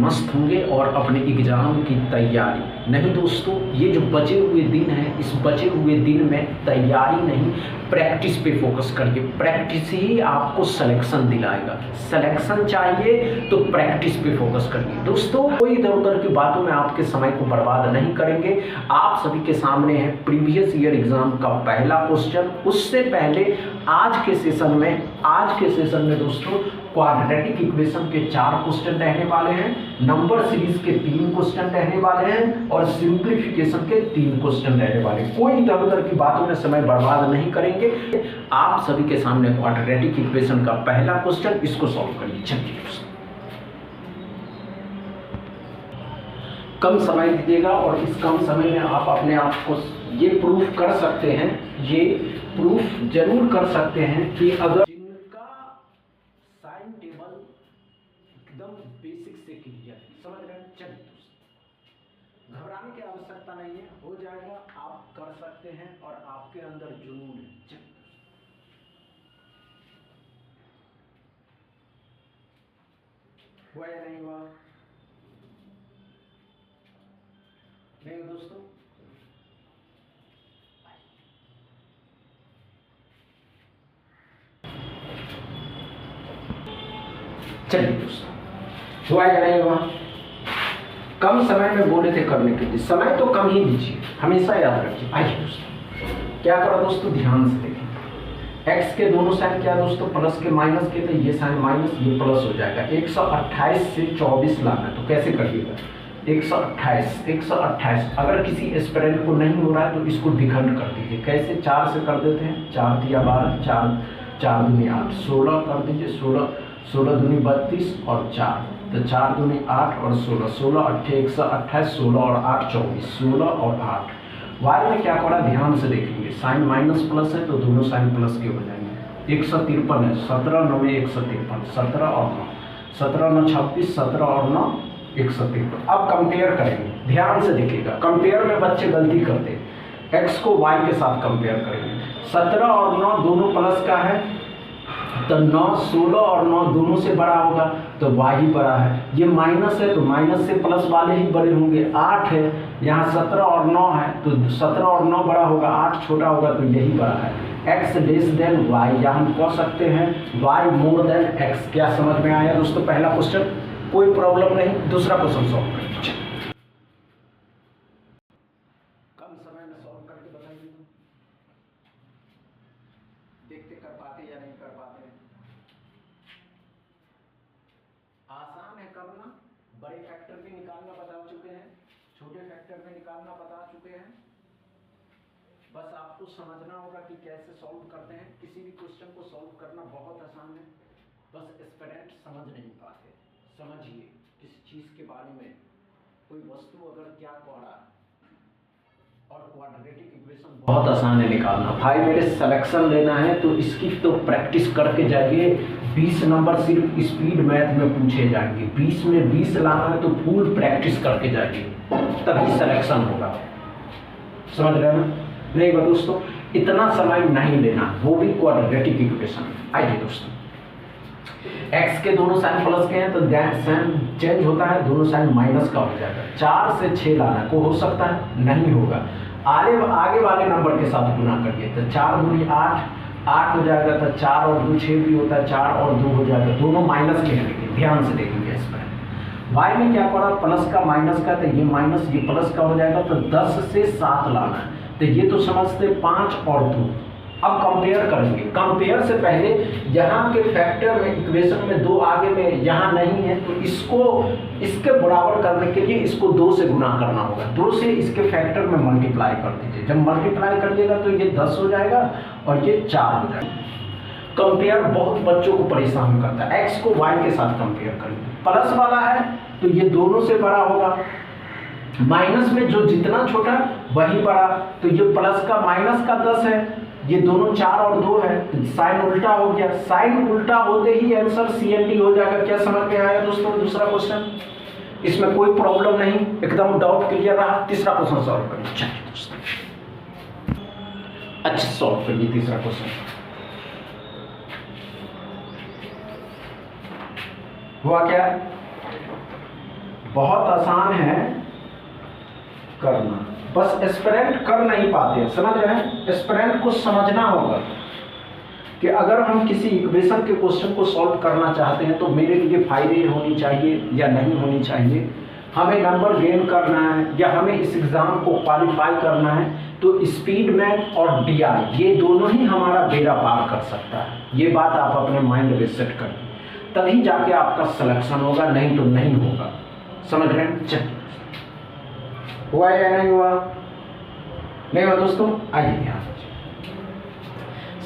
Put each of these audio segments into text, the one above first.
मस्त होंगे और अपने एग्ज़ाम की तैयारी नहीं दोस्तों, ये जो बचे हुए दिन हैं, इस बचे हुए दिन में तैयारी नहीं, प्रैक्टिस पे फोकस करिए। प्रैक्टिस ही आपको सिलेक्शन दिलाएगा। सिलेक्शन चाहिए तो प्रैक्टिस पे फोकस करिए दोस्तों। कोई इधर उधर की बातों में आपके समय को बर्बाद नहीं करेंगे। आप सभी के सामने है प्रीवियस ईयर एग्जाम का पहला क्वेश्चन। उससे पहले आज के सेशन में दोस्तों क्वाड्रेटिक इक्वेशन के 4 क्वेश्चन रहने वाले हैं, नंबर सीरीज के 3 क्वेश्चन रहने वाले हैं और सिंप्लीफिकेशन के 3 क्वेश्चन रहने वाले हैं। कोई इधर उधर की बातों में समय बर्बाद नहीं करेंगे। आप सभी के सामने क्वाड्रेटिक इक्वेशन का पहला क्वेश्चन, इसको सॉल्व करिए। चलिए कम समय दीजिएगा और इस कम समय में आप अपने आप को ये प्रूफ कर सकते हैं, ये प्रूफ जरूर कर सकते हैं कि अगर जिनका साइन टेबल एकदम बेसिक से क्लियर है, समझ रहे हैं। चलिए दोस्तों, घबराने की आवश्यकता नहीं है, हो जाएगा, आप कर सकते हैं और आपके अंदर जुनून है। चलिए हुआ या नहीं हुआ? नहीं दोस्तों, चलिए दोस्तों, हुआ या नहीं हुआ? कम समय में बोले थे करने के लिए, समय तो कम ही दीजिए, हमेशा याद रखिए। आइए दोस्तों, क्या करो दोस्तों, ध्यान से देखिए। x के दोनों साइन क्या दोस्तों, प्लस के माइनस के, तो ये साइन माइनस, ये प्लस हो जाएगा। 128 से 24 लाना है तो कैसे करिएगा? 128 अगर किसी एस्पिरेंट को नहीं हो रहा है तो इसको द्विखंड कर दीजिए। कैसे? 4 से कर देते हैं, 4 दिया 12, 4 दूनी 8, 16 कर दीजिए। 16 दूनी 32 और 4, तो 4 दूनी 8 और 16, 16 8 128, 16 और 8 24, 16 और 8। वाई में क्या करा, ध्यान से देखेंगे, साइन माइनस प्लस है तो दोनों साइन प्लस के हो जाएंगे। 153 है, 17 9 में 153, 17 और 9, 17 9 26, 17 और 9 153। अब कंपेयर करेंगे, ध्यान से देखिएगा। कंपेयर में बच्चे गलती करते हैं, x को y के साथ कंपेयर करेंगे। 17 और 9 दोनों प्लस का है तो 9, 16 और 9 दोनों से बड़ा होगा तो y ही बड़ा है। ये माइनस है तो माइनस से प्लस वाले ही बड़े होंगे। 8 है, यहाँ 17 और 9 है तो 17 और 9 बड़ा होगा, 8 छोटा होगा तो यही बड़ा है। x लेस देन y, या हम कह सकते हैं y मोर देन x। क्या समझ में आया दोस्तों पहला क्वेश्चन? कोई प्रॉब्लम नहीं। दूसरा क्वेश्चन सॉल्व करें, कम समय में सॉल्व करके बताइए, देखते कर पाते या नहीं कर पाते। आसान है करना, बड़े फैक्टर भी निकालना बता चुके हैं, छोटे फैक्टर भी निकालना बता चुके हैं। बस आपको समझना होगा कि कैसे सॉल्व करते हैं। किसी भी क्वेश्चन को सॉल्व करना बहुत आसान है, बस एस्पिरेंट समझ नहीं पाते। समझिए किसी चीज के बारे में, कोई वस्तु अगर क्या कह रहा है, और क्वाड्रेटिक इक्वेशन बहुत आसान है निकालना। भाई मेरे सिलेक्शन लेना है तो इसकी तो प्रैक्टिस करके जाइए। 20 नंबर सिर्फ स्पीड मैथ में पूछे जाएंगे, 20 में 20 लाना है तो फुल प्रैक्टिस करके जाइए, तभी सिलेक्शन होगा। समझ रहे हैं? नहीं बा दोस्तों, इतना समय नहीं लेना, वो भी क्वाड्रेटिक इक्वेशन। आइए दोस्तों, x के दोनों साइन प्लस के हैं तो साइन चेंज होता है, दोनों साइन माइनस का हो जाएगा। 4 से 6 लाना को हो सकता है, नहीं होगा। आगे वाले नंबर के साथ गुना करिए तो 4 दूनी 8 हो जाएगा, तो 4 और 2 6 भी होता है, 4 और 2 हो जाएगा, दोनों माइनस के हैं। ध्यान से देखेंगे इसमें y में क्या पड़ा, प्लस का माइनस का, तो ये माइनस ये प्लस का हो जाएगा, तो 10 से 7 लाना है, तो ये तो समझते 5 और 2। अब कंपेयर करेंगे। कंपेयर से पहले यहाँ के फैक्टर में, इक्वेशन में 2 आगे में यहाँ नहीं है तो इसको इसके बराबर करने के लिए इसको 2 से गुना करना होगा। 2 से इसके फैक्टर में मल्टीप्लाई कर दीजिए। जब मल्टीप्लाई कर दिएगा तो ये 10 हो जाएगा और ये 4 हो जाएगा। कंपेयर बहुत बच्चों को परेशान करता है। x को y के साथ कंपेयर करेंगे, प्लस वाला है तो ये दोनों से बड़ा होगा, माइनस में जो जितना छोटा वही बड़ा, तो ये प्लस का माइनस का 10 है, ये दोनों 4 और 2 है, तो साइन उल्टा हो गया। साइन उल्टा होते ही आंसर CND हो जाएगा। क्या समझ में आया दोस्तों दूसरा क्वेश्चन? इसमें कोई प्रॉब्लम नहीं, एकदम डाउट क्लियर रहा। तीसरा क्वेश्चन सॉल्व करिए। चलिए दोस्तों, अच्छा सॉल्व करिए तीसरा क्वेश्चन। हुआ क्या? बहुत आसान है करना, बस एस्पिरेंट कर नहीं पाते, समझ रहे हैं? एस्पिरेंट को समझना होगा कि अगर हम किसी इक्वेशन के क्वेश्चन को सॉल्व करना चाहते हैं तो मेरे लिए फायदे होनी चाहिए या नहीं होनी चाहिए, हमें नंबर गेन करना है या हमें इस एग्ज़ाम को क्वालिफाई करना है, तो स्पीड मैथ और DI ये दोनों ही हमारा बेड़ा पार कर सकता है। ये बात आप अपने माइंड में सेट कर, तभी जाके आपका सिलेक्शन होगा, नहीं तो नहीं होगा। समझ रहे हैं? चलिए, हुआ या नहीं हुआ? नहीं हुआ दोस्तों? आइए ध्यान दीजिए,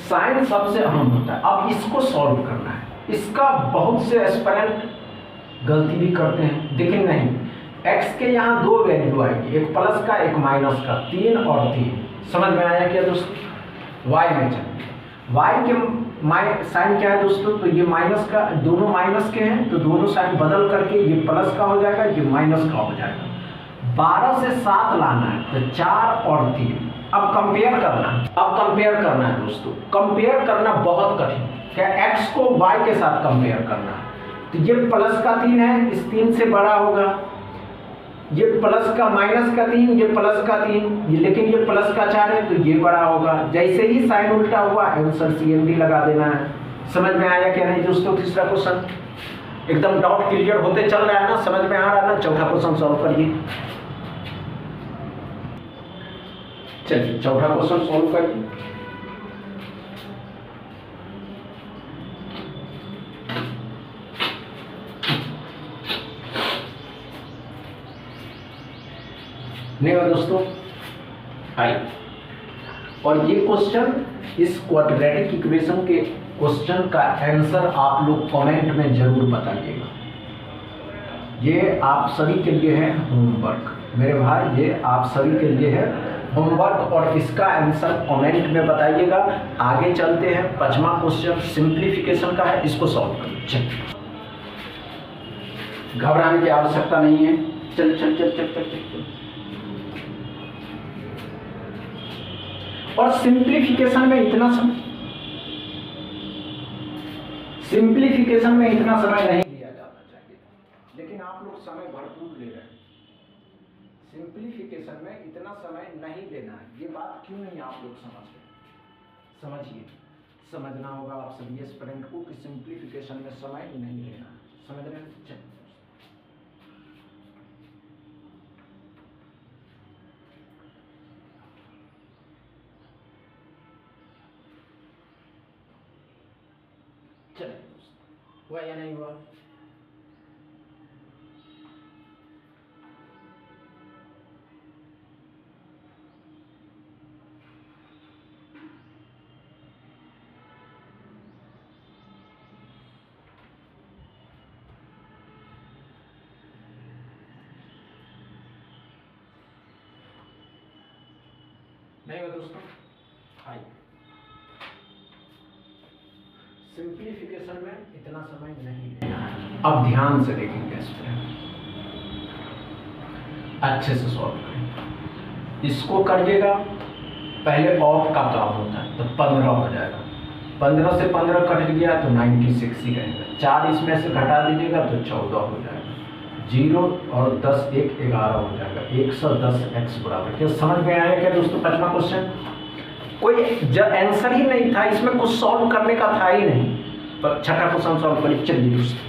साइन सबसे अहम होता है। अब इसको सॉल्व करना है। इसका बहुत से एस्पिरेंट गलती भी करते हैं, लेकिन नहीं, x के यहाँ दो वैल्यू आएगी, एक प्लस का एक माइनस का, 3 और 3। समझ में आया क्या दोस्तों? y में चलिए, y के साइन क्या है दोस्तों? तो ये माइनस का, दोनों माइनस के हैं तो दोनों साइन बदल करके ये प्लस का हो जाएगा, ये माइनस का हो जाएगा। 12 से 7 लाना है तो 4 और 3। अब कंपेयर करना है, दोस्तों। कंपेयर करना बहुत कठिन है। क्या x को y के साथ कंपेयर करना है, तो ये प्लस का 3 है, इस 3 से बड़ा होगा, ये प्लस का माइनस का 3, ये प्लस का 3, लेकिन ये प्लस का 4 है तो ये बड़ा होगा। जैसे ही साइन उल्टा हुआ आंसर CMD लगा देना है। समझ में आया क्या नहीं दोस्तों? तीसरा क्वेश्चन एकदम डाउट क्लियर होते चल रहा है ना, समझ में आ रहा है ना? चौथा क्वेश्चन सॉल्व करिए। चलिए चौथा क्वेश्चन सॉल्व करिए। नहीं हुआ दोस्तों? आइए, और ये क्वेश्चन, इस क्वाड्रेटिक इक्वेशन के क्वेश्चन का आंसर आप लोग कमेंट में जरूर बताइएगा। ये आप सभी के लिए है होमवर्क मेरे भाई, ये आप सभी के लिए है होमवर्क, और इसका आंसर कमेंट में बताइएगा। आगे चलते हैं, 5वां क्वेश्चन सिंप्लीफिकेशन का है, इसको सॉल्व करिए। चलिए, घबराने की आवश्यकता नहीं है। चल चल चल चल चल चल। और सिंप्लीफिकेशन में इतना समय नहीं दिया जाना चाहिए, लेकिन आप लोग समय भरपूर ले रहे हैं। सिंप्लीफिकेशन में इतना समय नहीं देना है, ये बात क्यों नहीं आप लोग समझ रहे? समझिए, समझना होगा आप सभी एस्पिरेंट को कि सिंप्लीफिकेशन में समय नहीं लेना है। समझ रहे हैं? चलिए, हुआ या नहीं हुआ? नहीं हुआ दोस्तों? आइए, सिंप्लीफिकेशन में इतना समय नहीं लेना है। अब ध्यान से देखेंगे इस पर, अच्छे से सॉल्व करेंगे। इसको करिएगा, पहले ऑफ का काम होता है तो 15 हो जाएगा, 15 से 15 कट गया तो 96 ही रहेगा। 4 इसमें से घटा दीजिएगा तो 14 हो जाएगा। 0 और 10 1 11 हो जाएगा। 110x बराबर। क्या समझ में आया क्या दोस्तों? 5वां क्वेश्चन कोई आंसर ही नहीं था, इसमें कुछ सॉल्व करने का था ही नहीं, पर छठा क्वेश्चन सॉल्व करिए। चलिए दोस्तों,